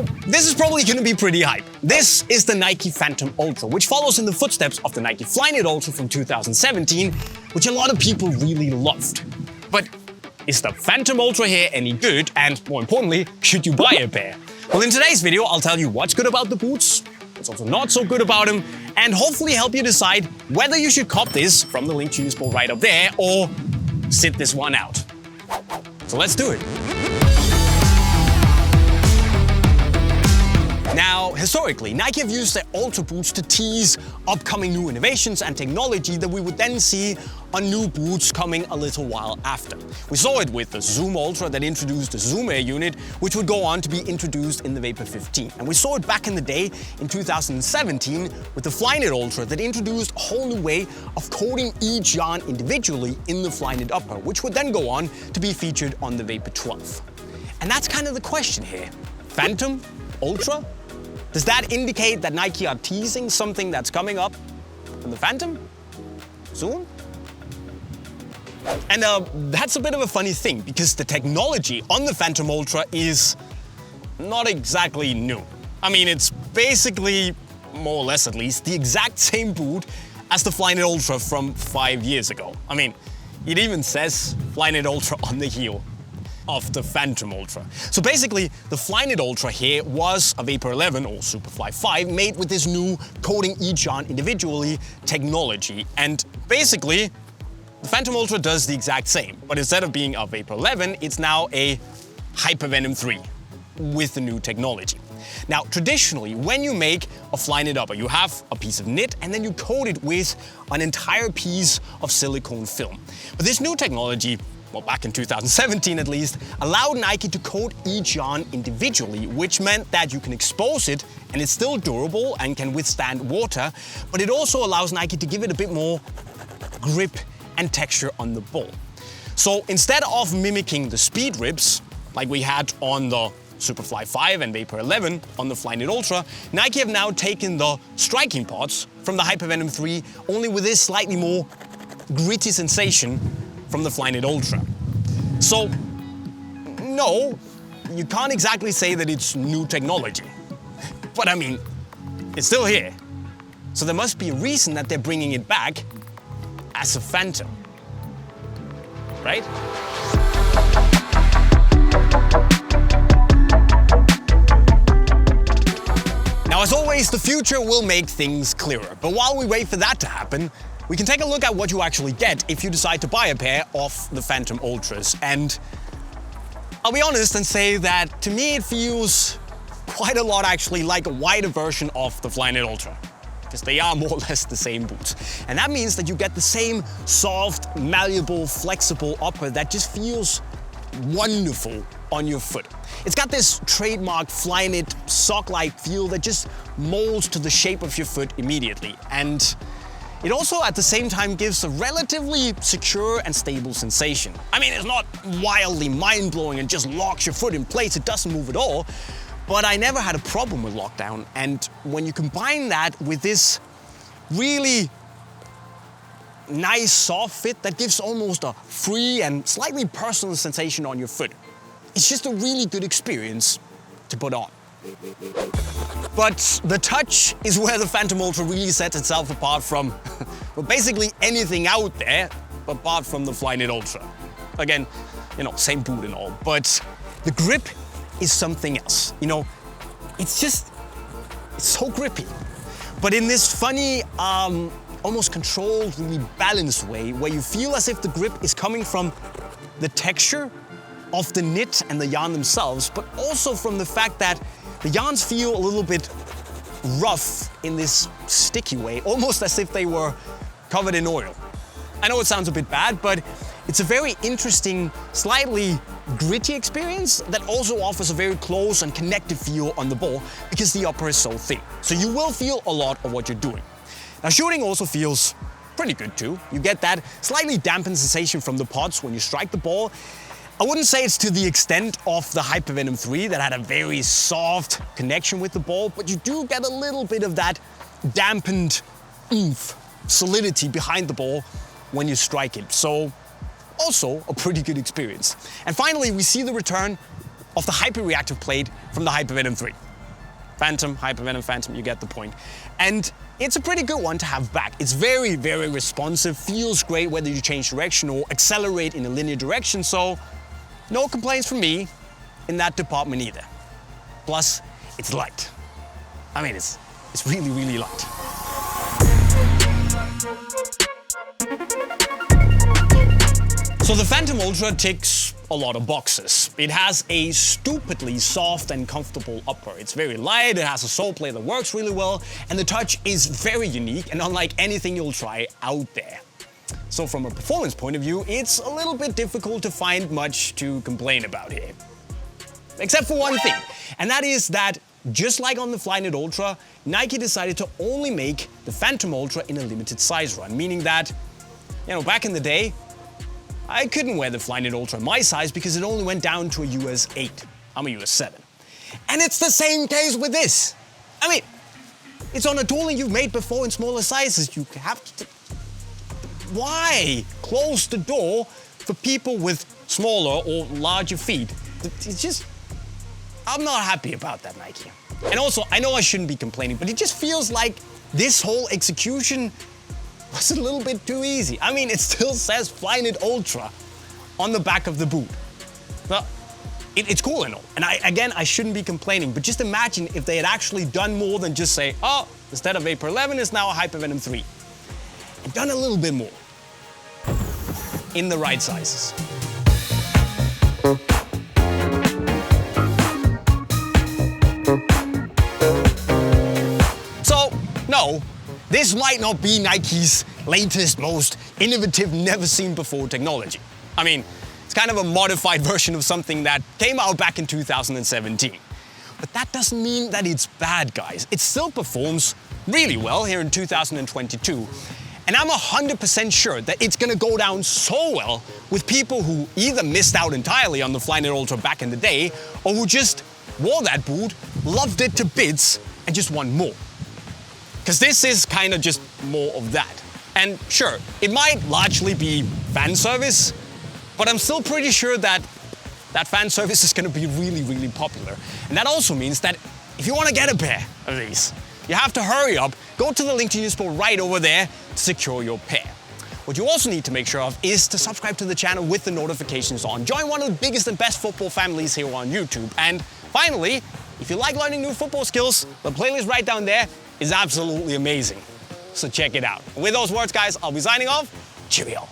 So this is probably going to be pretty hype. This is the Nike Phantom Ultra, which follows in the footsteps of the Nike Flyknit Ultra from 2017, which a lot of people really loved. But is the Phantom Ultra here any good? And more importantly, should you buy a pair? Well, in today's video, I'll tell you what's good about the boots, what's also not so good about them, and hopefully help you decide whether you should cop this from the link to Unisport right up there or sit this one out. So let's do it. Now, historically, Nike have used their Ultra boots to tease upcoming new innovations and technology that we would then see on new boots coming a little while after. We saw it with the Zoom Ultra that introduced the Zoom Air unit, which would go on to be introduced in the Vapor 15. And we saw it back in the day in 2017 with the Flyknit Ultra that introduced a whole new way of coating each yarn individually in the Flyknit Upper, which would then go on to be featured on the Vapor 12. And that's kind of the question here. Phantom? Ultra? Does that indicate that Nike are teasing something that's coming up on the Phantom soon? And that's a bit of a funny thing because the technology on the Phantom Ultra is not exactly new. I mean, it's basically, more or less at least, the exact same boot as the Flyknit Ultra from 5 years ago. I mean, it even says Flyknit Ultra on the heel of the Phantom Ultra. So basically, the Flyknit Ultra here was a Vapor 11 or Superfly 5 made with this new coating each yarn individually technology. And basically, the Phantom Ultra does the exact same, but instead of being a Vapor 11, it's now a Hypervenom 3 with the new technology. Now, traditionally, when you make a Flyknit Upper, you have a piece of knit and then you coat it with an entire piece of silicone film. But this new technology, well, back in 2017 at least, allowed Nike to coat each yarn individually, which meant that you can expose it and it's still durable and can withstand water, but it also allows Nike to give it a bit more grip and texture on the ball. So instead of mimicking the speed ribs like we had on the Superfly 5 and Vapor 11 on the Flyknit Ultra, Nike have now taken the striking parts from the Hypervenom 3, only with this slightly more gritty sensation from the Flyknit Ultra. So, no, you can't exactly say that it's new technology. But I mean, it's still here. So there must be a reason that they're bringing it back as a Phantom, right? Now, as always, the future will make things clearer. But while we wait for that to happen, we can take a look at what you actually get if you decide to buy a pair of the Phantom Ultras. And I'll be honest and say that to me it feels quite a lot actually like a wider version of the Flyknit Ultra, because they are more or less the same boots. And that means that you get the same soft, malleable, flexible upper that just feels wonderful on your foot. It's got this trademark Flyknit sock-like feel that just molds to the shape of your foot immediately. And it also, at the same time, gives a relatively secure and stable sensation. I mean, it's not wildly mind-blowing and just locks your foot in place, it doesn't move at all, but I never had a problem with lockdown. And when you combine that with this really nice soft fit that gives almost a free and slightly personal sensation on your foot, it's just a really good experience to put on. But the touch is where the Phantom Ultra really sets itself apart from well, basically anything out there apart from the Flyknit Ultra. Again, you know, same boot and all, but the grip is something else. You know, it's so grippy, but in this funny, almost controlled, really balanced way where you feel as if the grip is coming from the texture of the knit and the yarn themselves, but also from the fact that the yarns feel a little bit rough in this sticky way, almost as if they were covered in oil. I know it sounds a bit bad, but it's a very interesting, slightly gritty experience that also offers a very close and connected feel on the ball because the upper is so thin. So you will feel a lot of what you're doing. Now, shooting also feels pretty good too. You get that slightly dampened sensation from the pods when you strike the ball. I wouldn't say it's to the extent of the Hypervenom 3 that had a very soft connection with the ball, but you do get a little bit of that dampened oomph, solidity behind the ball when you strike it. So also a pretty good experience. And finally, we see the return of the hyper-reactive plate from the Hypervenom 3. Phantom, Hypervenom Phantom, you get the point. And it's a pretty good one to have back. It's very, very responsive, feels great whether you change direction or accelerate in a linear direction, so no complaints from me in that department either. Plus, it's light. I mean, it's really, really light. So the Phantom Ultra ticks a lot of boxes. It has a stupidly soft and comfortable upper. It's very light, it has a sole plate that works really well, and the touch is very unique and unlike anything you'll try out there. So from a performance point of view, it's a little bit difficult to find much to complain about here. Except for one thing, and that is that just like on the Flyknit Ultra, Nike decided to only make the Phantom Ultra in a limited size run, meaning that, back in the day, I couldn't wear the Flyknit Ultra in my size because it only went down to a US 8. I'm a US 7. And it's the same case with this. I mean, it's on a tooling you've made before in smaller sizes. You have to... Why close the door for people with smaller or larger feet? It's just... I'm not happy about that, Nike. And also, I know I shouldn't be complaining, but it just feels like this whole execution was a little bit too easy. I mean, it still says Flyknit Ultra on the back of the boot. Well, it's cool and all. And I shouldn't be complaining, but just imagine if they had actually done more than just say, oh, instead of Vapor 11, it's now a Hypervenom 3. And done a little bit more in the right sizes. So, no, this might not be Nike's latest, most innovative, never-seen-before technology. I mean, it's kind of a modified version of something that came out back in 2017. But that doesn't mean that it's bad, guys. It still performs really well here in 2022. And I'm 100% sure that it's gonna go down so well with people who either missed out entirely on the Flyknit Ultra back in the day, or who just wore that boot, loved it to bits, and just want more. Because this is kind of just more of that. And sure, it might largely be fan service, but I'm still pretty sure that fan service is going to be really, really popular. And that also means that if you want to get a pair of these, you have to hurry up, go to the link to Unisport right over there to secure your pair. What you also need to make sure of is to subscribe to the channel with the notifications on. Join one of the biggest and best football families here on YouTube. And finally, if you like learning new football skills, the playlist right down there is absolutely amazing. So check it out. And with those words, guys, I'll be signing off. Cheerio.